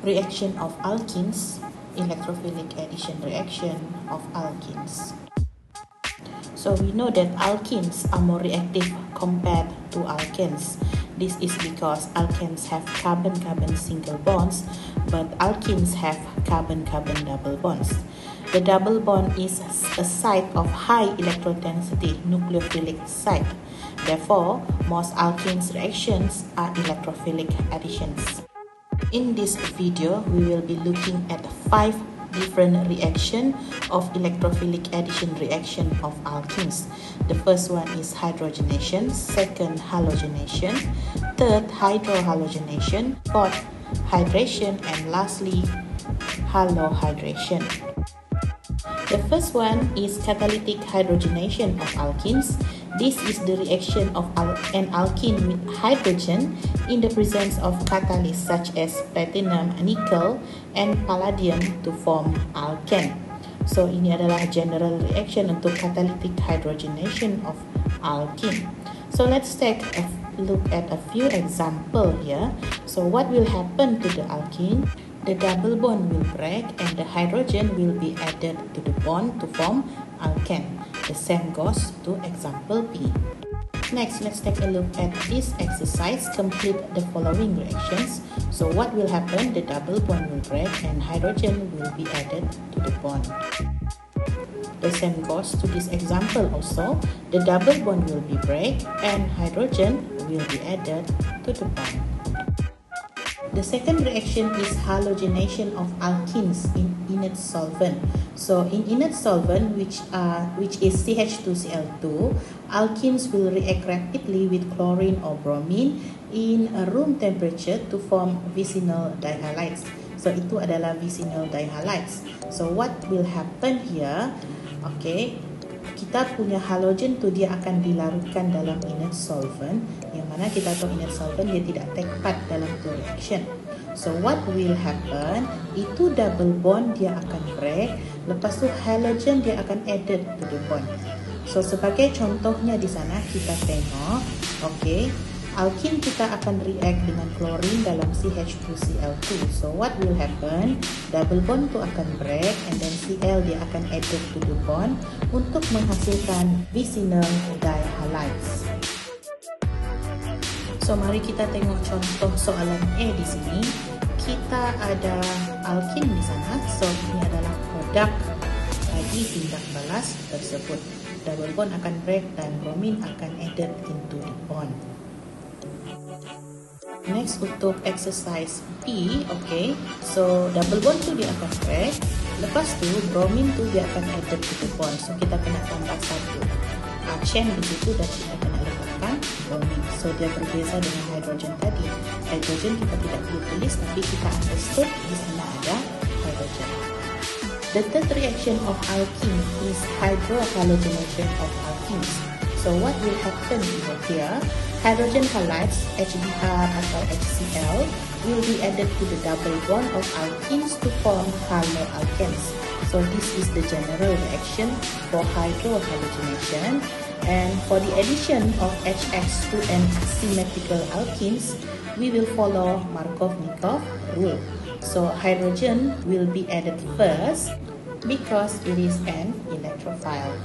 Reaction of alkenes, electrophilic addition reaction of alkenes. So we know that alkenes are more reactive compared to alkanes. This is because alkanes have carbon-carbon single bonds, but alkenes have carbon-carbon double bonds. The double bond is a site of high electrodensity nucleophilic site. Therefore, most alkenes reactions are electrophilic additions. In this video, we will be looking at 5 different reactions of electrophilic addition reaction of alkenes. The first one is hydrogenation, second halogenation, third hydrohalogenation, fourth hydration, and lastly halohydration. The first one is catalytic hydrogenation of alkenes. This is the reaction of an alkene with hydrogen in the presence of catalysts such as platinum, nickel, and palladium to form alkane. So ini adalah general reaction untuk catalytic hydrogenation of alkene. So let's take a look at a few examples here. So what will happen to the alkene? The double bond will break and the hydrogen will be added to the bond to form alkane. The same goes to example B. Next, let's take a look at this exercise. Complete the following reactions. So what will happen? The double bond will break and hydrogen will be added to the bond. The same goes to this example also. The double bond will be break and hydrogen will be added to the bond. The second reaction is halogenation of alkenes in inert solvent. So in inert solvent, which is CH2Cl2, alkenes will react rapidly with chlorine or bromine in a room temperature to form vicinal dihalides. So itu adalah vicinal dihalides. So what will happen here? Okay, kita punya halogen tu dia akan dilarutkan dalam inert solvent, yang mana kita tahu inert solvent dia tidak take part dalam tu reaction. So what will happen? Itu double bond dia akan break, lepas tu halogen dia akan added to the bond. So sebagai contohnya di sana kita tengok, okay, alkene kita akan react dengan klorin dalam CH2Cl2. So what will happen? Double bond tu akan break and then Cl dia akan added to the bond untuk menghasilkan vicinal dihalides. So mari kita tengok contoh soalan A di sini. Kita ada alkene di sana. So ini adalah produk bagi tindak balas tersebut. Double bond akan break dan bromin akan added into the bond. Next untuk exercise B, okay. So double bond tu dia akan break. Lepas tu bromin tu dia akan added to the bond. So kita kena tambah satu chain di situ dan kita kena letakkan bromin. So dia berbeza dengan hydrogen tadi. Hydrogen kita tidak perlu tulis tapi kita understood di sana ada hydrogen. The third reaction of alkene is hydrohalogenation of alkenes. So what will happen over here? Hydrogen halides HBr atau HCl will be added to the double bond of alkenes to form haloalkanes. So this is the general reaction for hydrohalogenation. And for the addition of HX to an symmetrical alkenes, we will follow Markov-Nikov rule. So hydrogen will be added first because it is an electrophile.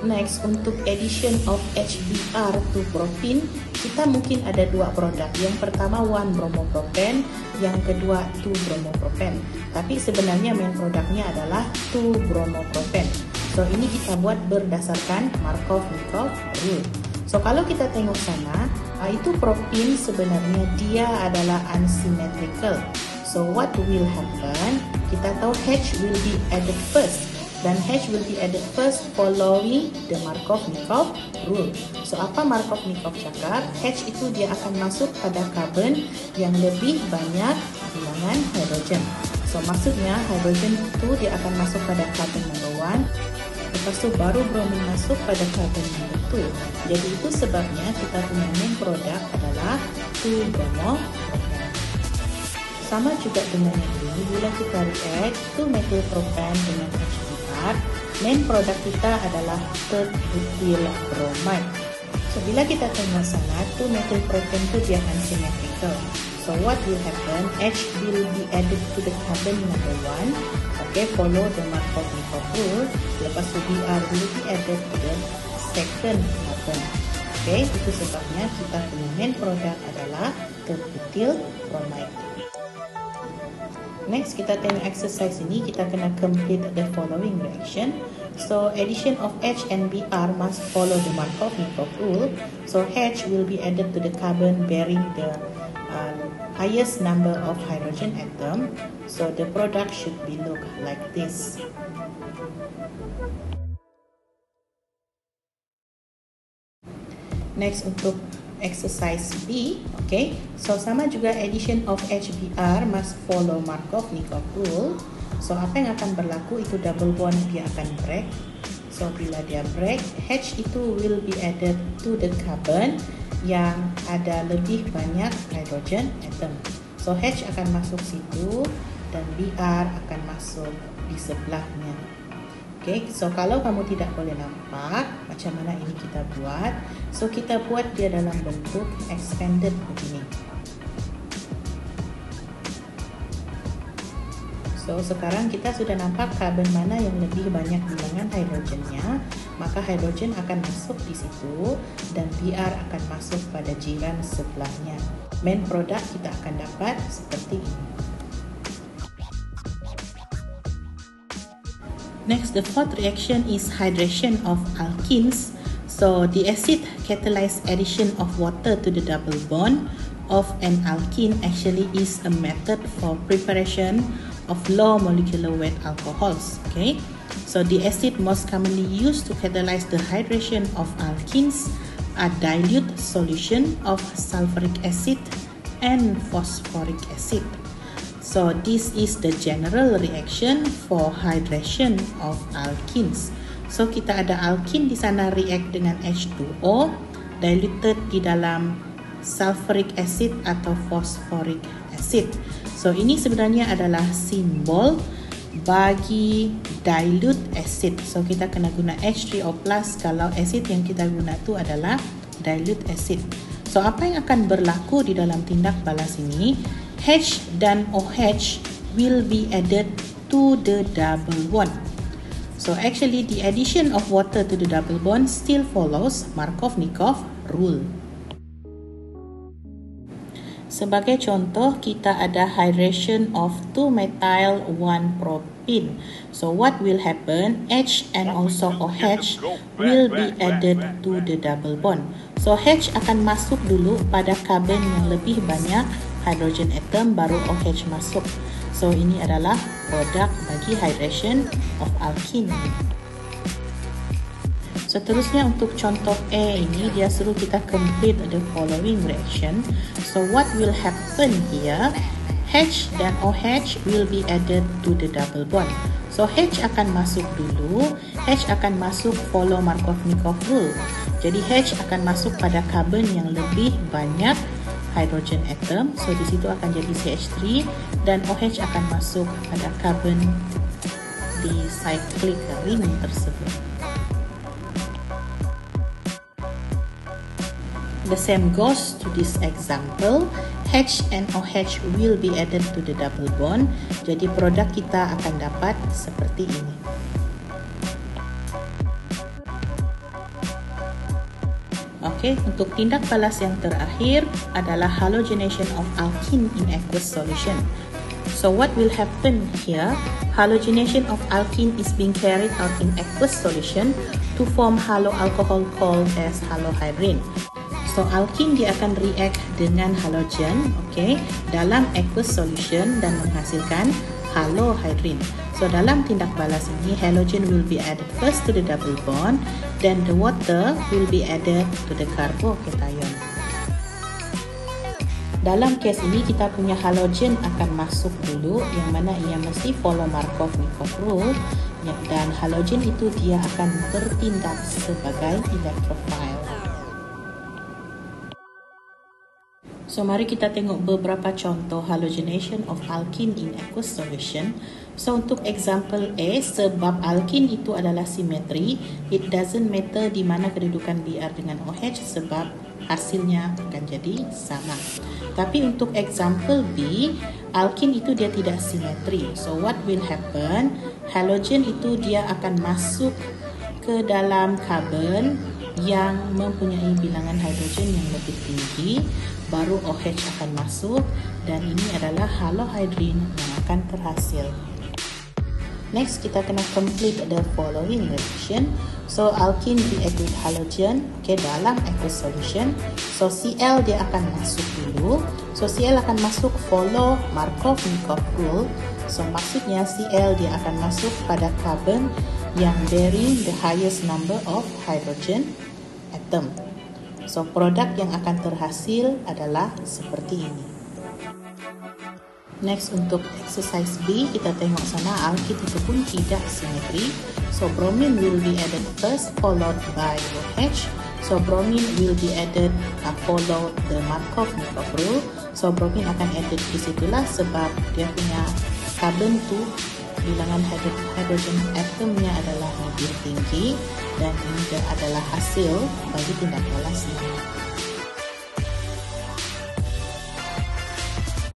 Next, untuk addition of HBr to propene, kita mungkin ada dua produk. Yang pertama 1-bromopropan, yang kedua 2-bromopropan. Tapi sebenarnya main produknya adalah 2-bromopropan. So ini kita buat berdasarkan Markov-Nikov rule. So kalau kita tengok sana, itu propene sebenarnya dia adalah unsymmetrical. So what will happen? Kita tahu H will be added first. Dan H will be added first following the Markov-Nikov rule. So apa Markov-Nikov cakap? H itu dia akan masuk pada karbon yang lebih banyak bilangan hidrogen. So maksudnya hidrogen itu dia akan masuk pada karbon number 1. Lepas tu baru bromin masuk pada karbon number 2. Jadi itu sebabnya kita punya main produk adalah 2-bromopropan. Sama juga dengan ini, bila kita react 2-methylpropan dengan HBr, main produk kita adalah third butyl bromide. So bila kita tengok sana, 2-methylpropan itu dia unsymmetrical. cycle. So what will happen? H will be added to the carbon number 1. Okay, follow the Markov-Nikov rule. Lepas tu Br will be added to the second carbon. Okay, itu sebabnya kita punya main product adalah terbutil bromide. Next, kita tengok exercise ini, kita kena complete the following reaction. So, addition of H and Br must follow the Markov-Nikov rule. So, H will be added to the carbon bearing the highest number of hydrogen atom. So, the product should be look like this. Next, untuk exercise B, okay. So, sama juga addition of HBr must follow Markov-Nikov rule. So, apa yang akan berlaku itu double bond dia akan break. So, bila dia break, H itu will be added to the carbon yang ada lebih banyak hydrogen atom. So, H akan masuk situ dan Br akan masuk di sebelahnya. Okay, so kalau kamu tidak boleh nampak macam mana ini kita buat, so kita buat dia dalam bentuk expanded begini. So sekarang kita sudah nampak karbon mana yang lebih banyak bilangan hidrogennya, maka hidrogen akan masuk di situ dan Br akan masuk pada jiran sebelahnya. Main product kita akan dapat seperti ini. Next, the fourth reaction is hydration of alkenes. So, the acid catalyzed addition of water to the double bond of an alkene actually is a method for preparation of low molecular weight alcohols. Okay, so the acid most commonly used to catalyze the hydration of alkenes are dilute solution of sulfuric acid and phosphoric acid. So this is the general reaction for hydration of alkenes. So kita ada alkene di sana react dengan H2O diluted di dalam sulfuric acid atau phosphoric acid. So ini sebenarnya adalah simbol bagi dilute acid. So kita kena guna H3O+ kalau acid yang kita guna itu adalah dilute acid. So apa yang akan berlaku di dalam tindak balas ini? H dan OH will be added to the double bond. So actually the addition of water to the double bond still follows Markov-Nikov rule. Sebagai contoh, kita ada hydration of 2-methyl 1-propene. So what will happen? H and also OH will be added to the double bond. So H akan masuk dulu pada karbon yang lebih banyak hydrogen atom, baru OH masuk. So ini adalah produk bagi hydration of alkene. Seterusnya untuk contoh A ini, dia suruh kita complete the following reaction. So what will happen here? H dan OH will be added to the double bond. So H akan masuk dulu, H akan masuk follow Markov-Nikov rule. Jadi H akan masuk pada karbon yang lebih banyak hydrogen atom. So di situ akan jadi CH3 dan OH akan masuk pada karbon di cyclic ring tersebut. The same goes to this example. H and OH will be added to the double bond. Jadi produk kita akan dapat seperti ini. Okey, untuk tindak balas yang terakhir adalah halogenation of alkene in aqueous solution. So what will happen here? Halogenation of alkene is being carried out in aqueous solution to form haloalcohol called as halohydrin. So alkene dia akan react dengan halogen, okay, dalam aqueous solution dan menghasilkan halohydrin. So dalam tindak balas ini, halogen will be added first to the double bond, then the water will be added to the carbocation. Dalam kes ini kita punya halogen akan masuk dulu, yang mana ia mesti follow Markov-Nikov rule, dan halogen itu dia akan bertindak sebagai electrophile. So mari kita tengok beberapa contoh halogenation of alkene in aqueous solution. So untuk example A, sebab alkene itu adalah simetri, it doesn't matter di mana kedudukan Br dengan OH sebab hasilnya akan jadi sama. Tapi untuk example B, alkene itu dia tidak simetri. So what will happen? Halogen itu dia akan masuk ke dalam karbon yang mempunyai bilangan hidrogen yang lebih tinggi, baru OH akan masuk, dan ini adalah halohydrin yang akan terhasil. Next, kita kena complete the following reaction. So alkene react with halogen, dalam aqueous solution. So Cl dia akan masuk dulu. So Cl akan masuk follow Markov-Nikov rule. So maksudnya Cl dia akan masuk pada carbon yang bearing the highest number of hydrogen atom. So produk yang akan terhasil adalah seperti ini. Next, untuk exercise B, kita tengok sana alkene itu pun tidak simetri. So bromine will be added first, followed by OH. So bromine will be added follow the Markov-Nikov rule. So bromine akan added di situlah sebab dia punya carbon tu bilangan hydrogen atomnya adalah lebih tinggi, dan ini adalah hasil bagi tindak balas ini.